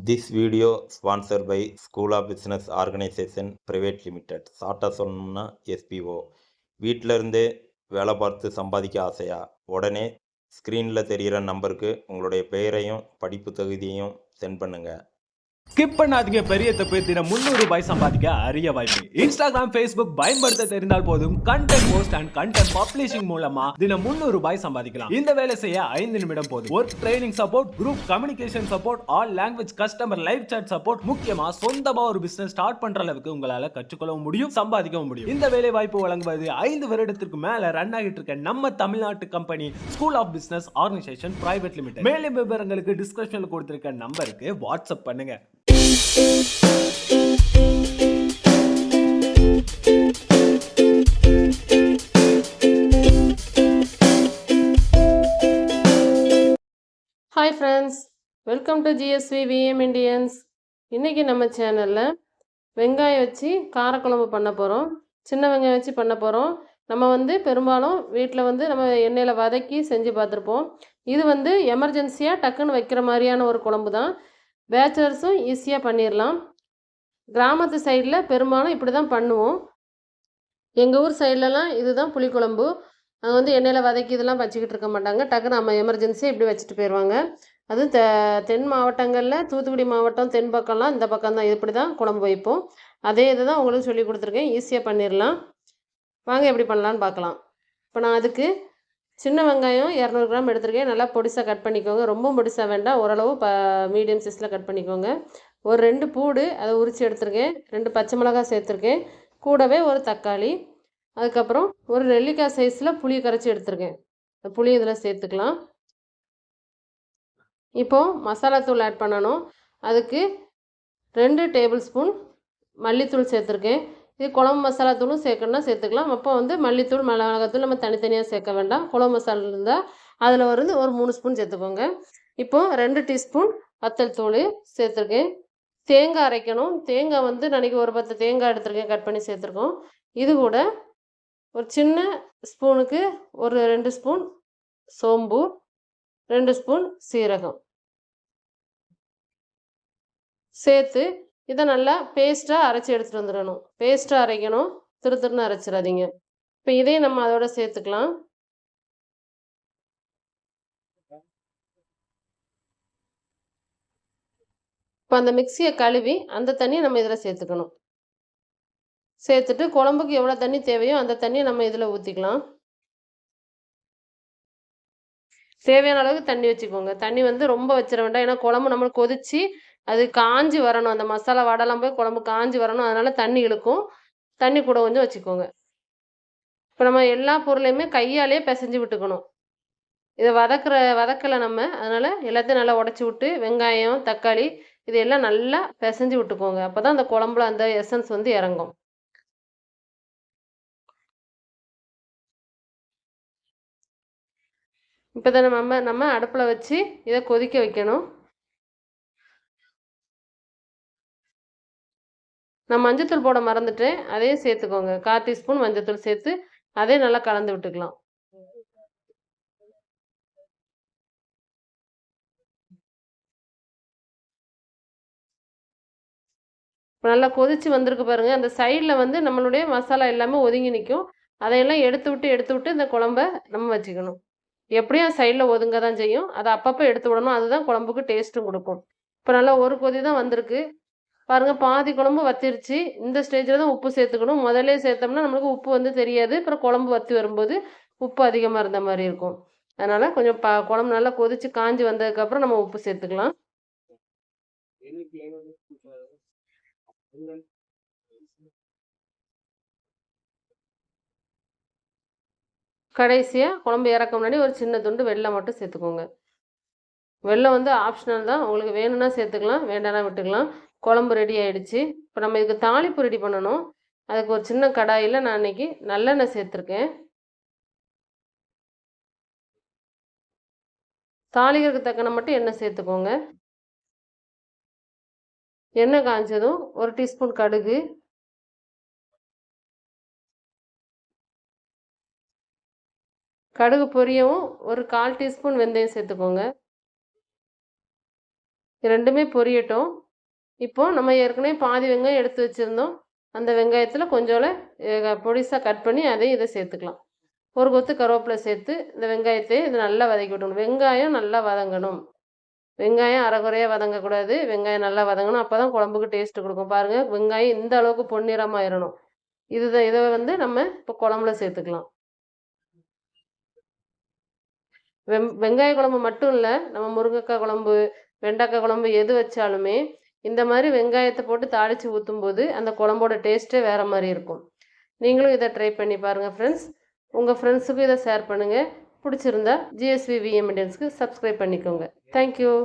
This video sponsored by School of Business Organization Private Limited. ஷார்ட்டாக சொல்லணும்னா SPO. வீட்டில் இருந்தே வேலை பார்த்து சம்பாதிக்க ஆசையா? உடனே ஸ்க்ரீனில் தெரிகிற நம்பருக்கு உங்களுடைய பெயரையும் படிப்பு தகுதியையும் சென்ட் பண்ணுங்கள். ஸ்கிப் பண்ணாதீங்க, பெரிய தப்பு. தினம் 300 ரூபாய் சம்பாதிக்க அரிய வாய்ப்பு. இன்ஸ்டாகிராம், ஃபேஸ்புக் பயன்படுத்த தெரிந்தால் போதும். Content post and content publishing மூலமா தினம் 300 ரூபாய் சம்பாதிக்கலாம். இந்த வேலை செய்ய 5 நிமிடம் போதும். Work training support, group communication support, all language customer live chat support, முக்கியமா சொந்தமா ஒரு பிசினஸ் ஸ்டார்ட் பண்ற அளவுக்கு உங்களால கற்றுக்கொள்ளவும் முடியும், சம்பாதிக்கவும் முடியும். இந்த வேலை வாய்ப்பு வழங்குவது 5 வருடத்திற்கு மேல ரன் ஆகிட்டு இருக்க நம்ம தமிழ்நாட்டு company school of business organisation private limited. மேலும் விவரங்களுக்கு டிஸ்கிரிப்ஷன்ல கொடுத்திருக்க நம்பருக்கு வாட்ஸ்அப் பண்ணுங்க. Hi friends, welcome to GSV VM Indians. இன்றைக்கி நம்ம சேனலில் வெங்காயம் வச்சு காரக்குழம்பு பண்ண போகிறோம். சின்ன வெங்காயம் வச்சு பண்ண போகிறோம். நம்ம பெரும்பாலும் வீட்டில் நம்ம எண்ணெயில் வதக்கி செஞ்சு பார்த்துருப்போம். இது எமர்ஜென்சியாக டக்குன்னு வைக்கிற மாதிரியான ஒரு குழம்பு தான். பேச்சுலர்ஸும் ஈஸியாக பண்ணிடலாம். கிராமத்து சைடில் பெரும்பாலும் இப்படி தான் பண்ணுவோம். எங்கள் ஊர் சைட்லலாம் இதுதான் புளிக்குழம்பு. அது எண்ணெயில் வதக்கி இதெல்லாம் வச்சுக்கிட்டு இருக்க மாட்டாங்க. டக்குன்னு நம்ம எமர்ஜென்சியாக இப்படி வச்சுட்டு போயிடுவாங்க. அதுவும் தென் மாவட்டங்களில், தூத்துக்குடி மாவட்டம் தென் பக்கம்லாம் இந்த பக்கம் தான் இப்படி தான் குழம்பு வைப்போம். அதே இது தான் உங்களுக்கு சொல்லி கொடுத்துருக்கேன். ஈஸியாக பண்ணிடலாம். வாங்க எப்படி பண்ணலான்னு பார்க்கலாம். இப்போ நான் அதுக்கு சின்ன வெங்காயம் 200 கிராம் எடுத்துருக்கேன். நல்லா பொடிசாக கட் பண்ணிக்கோங்க. ரொம்ப பொடிசாக வேண்டாம், ஓரளவு மீடியம் சைஸில் கட் பண்ணிக்கோங்க. ஒரு 2 பூடு அதை உரித்து எடுத்துருக்கேன். 2 பச்சை மிளகாய் சேர்த்துருக்கேன். கூடவே ஒரு தக்காளி, அதுக்கப்புறம் ஒரு நெல்லிக்காய் சைஸில் புளி கரைச்சி எடுத்துருக்கேன். புளி இதில் சேர்த்துக்கலாம். இப்போது மசாலாத்தூள் ஆட் பண்ணணும். அதுக்கு 2 டேபிள் ஸ்பூன் மல்லித்தூள் சேர்த்துருக்கேன். இது குழம்பு மசாலாத்தூளும் சேர்க்கணுன்னா சேர்த்துக்கலாம். அப்போ மல்லித்தூள், மிளகாத்தூள் நம்ம தனித்தனியாக சேர்க்க வேண்டாம். குழம்பு மசாலா இருந்தால் அதில் ஒரு 3 ஸ்பூன் சேர்த்துக்கோங்க. இப்போது 2 டீஸ்பூன் வத்தல் தூள் சேர்த்துருக்கேன். தேங்காய் அரைக்கணும். தேங்காய் நான் ஒரு 10 தேங்காய் எடுத்துருக்கேன், கட் பண்ணி சேர்த்துருக்கோம். இது கூட ஒரு சின்ன ஸ்பூனுக்கு ஒரு 2 ஸ்பூன் சோம்பு, 2 ஸ்பூன் சீரகம் சேர்த்து இதை நல்லா பேஸ்ட்டாக அரைச்சி எடுத்துகிட்டு வந்துடணும். பேஸ்ட்டாக அரைக்கணும், திருன்னு அரைச்சிடாதீங்க. இப்போ இதையும் நம்ம அதோட சேர்த்துக்கலாம். இப்போ அந்த மிக்சியை கழுவி அந்த தண்ணியை நம்ம இதில் சேர்த்துக்கணும். சேர்த்துட்டு குழம்புக்கு எவ்வளோ தண்ணி தேவையோ அந்த தண்ணியை நம்ம இதில் ஊற்றிக்கலாம். தேவையான அளவுக்கு தண்ணி வச்சுக்கோங்க. தண்ணி ரொம்ப வச்சிட வேண்டாம். ஏன்னா குழம்பு நம்மளுக்கு கொதிச்சு அது காஞ்சி வரணும். அந்த மசாலா வடலாம் போய் குழம்பு காஞ்சி வரணும். அதனால் தண்ணி இழுக்கும். தண்ணி கூட கொஞ்சம் வச்சுக்கோங்க. இப்போ நம்ம எல்லா பொருளையுமே கையாலே பிசைஞ்சு விட்டுக்கணும். இதை வதக்கலை நம்ம. அதனால் எல்லாத்தையும் நல்லா உடச்சி விட்டு வெங்காயம், தக்காளி இதையெல்லாம் நல்லா பிசைஞ்சு விட்டுக்கோங்க. அப்போ தான் அந்த குழம்புல அந்த எசன்ஸ் இறங்கும். இப்போ தான் நம்ம அடுப்பில் வச்சு இதை கொதிக்க வைக்கணும். நான் மஞ்சத்தூள் போட மறந்துட்டேன், அதையும் சேர்த்துக்கோங்க. 1/4 டீஸ்பூன் மஞ்சத்தூள் சேர்த்து அதையும் நல்லா கலந்து விட்டுக்கலாம். இப்போ நல்லா கொதிச்சு வந்திருக்கு பாருங்கள். அந்த சைடில் நம்மளுடைய மசாலா எல்லாமே ஒதுங்கி நிற்கும். அதையெல்லாம் எடுத்து விட்டு இந்த குழம்ப நம்ம வச்சுக்கணும். எப்படியும் சைடில் ஒதுங்க தான் செய்யும். அதை அப்பப்போ எடுத்து விடணும். அதுதான் குழம்புக்கு டேஸ்ட்டும் கொடுக்கும். இப்போ நல்லா ஒரு கொதி தான் வந்திருக்கு பாருங்கள். பாதி குழம்பு வத்திருச்சு. இந்த ஸ்டேஜில் தான் உப்பு சேர்த்துக்கணும். முதல்ல சேர்த்தோம்னா நம்மளுக்கு உப்பு தெரியாது. அப்புறம் குழம்பு வற்றி வரும்போது உப்பு அதிகமாக இருந்த மாதிரி இருக்கும். அதனால் கொஞ்சம் குழம்பு நல்லா கொதித்து காஞ்சி வந்ததுக்கப்புறம் நம்ம உப்பு சேர்த்துக்கலாம். கடைசியாக குழம்பு இறக்க முன்னாடி ஒரு சின்ன துண்டு வெல்லம் மட்டும் சேர்த்துக்கோங்க. வெல்லம் ஆப்ஷனல் தான். உங்களுக்கு வேணும்னா சேர்த்துக்கலாம், வேண்டாம்னா விட்டுக்கலாம். குழம்பு ரெடி ஆகிடுச்சு. இப்போ நம்ம இதுக்கு தாளிப்பு ரெடி பண்ணணும். அதுக்கு ஒரு சின்ன கடாயில் நான் இன்றைக்கி நல்லெண்ணெய் சேர்த்துருக்கேன். தாளிக்கிறதுக்கு தக்கன மட்டும் எண்ணெய் சேர்த்துக்கோங்க. எண்ணெய் காய்ச்சதும் ஒரு டீஸ்பூன் கடுகு, கடுகு பொரியவும் ஒரு 1/4 டீஸ்பூன் வெந்தயம் சேர்த்துக்கோங்க. இது ரெண்டுமே பொரியட்டும். இப்போது நம்ம ஏற்கனவே பாதி வெங்காயம் எடுத்து வச்சுருந்தோம். அந்த வெங்காயத்தில் கொஞ்சோல பொடிசாக கட் பண்ணி அதையும் இதை சேர்த்துக்கலாம். ஒரு கொத்து கருவேப்பிலை சேர்த்து இந்த வெங்காயத்தை இது நல்லா வதக்கி விடணும். வெங்காயம் நல்லா வதங்கணும். வெங்காயம் அரைகுறையாக வதங்கக்கூடாது. வெங்காயம் நல்லா வதங்கணும். அப்போ தான் குழம்புக்கு டேஸ்ட்டு கொடுக்கும். பாருங்கள், வெங்காயம் இந்த அளவுக்கு பொன்னிறமாயிடணும். இதை வந்து நம்ம இப்போ குழம்புல சேர்த்துக்கலாம். வெங்காய குழம்பு மட்டும் இல்லை, நம்ம முருங்கைக்காய் குழம்பு, வெண்டைக்காய் குழம்பு எது வச்சாலுமே இந்த மாதிரி வெங்காயத்தை போட்டு தாளித்து ஊற்றும்போது அந்த குழம்போட டேஸ்ட்டே வேறு மாதிரி இருக்கும். நீங்களும் இதை ட்ரை பண்ணி பாருங்கள் ஃப்ரெண்ட்ஸ். உங்கள் ஃப்ரெண்ட்ஸுக்கும் இதை ஷேர் பண்ணுங்கள். பிடிச்சிருந்தா GSV VM Indiansக்கு சப்ஸ்கிரைப் பண்ணிக்கோங்க. தேங்க்யூ.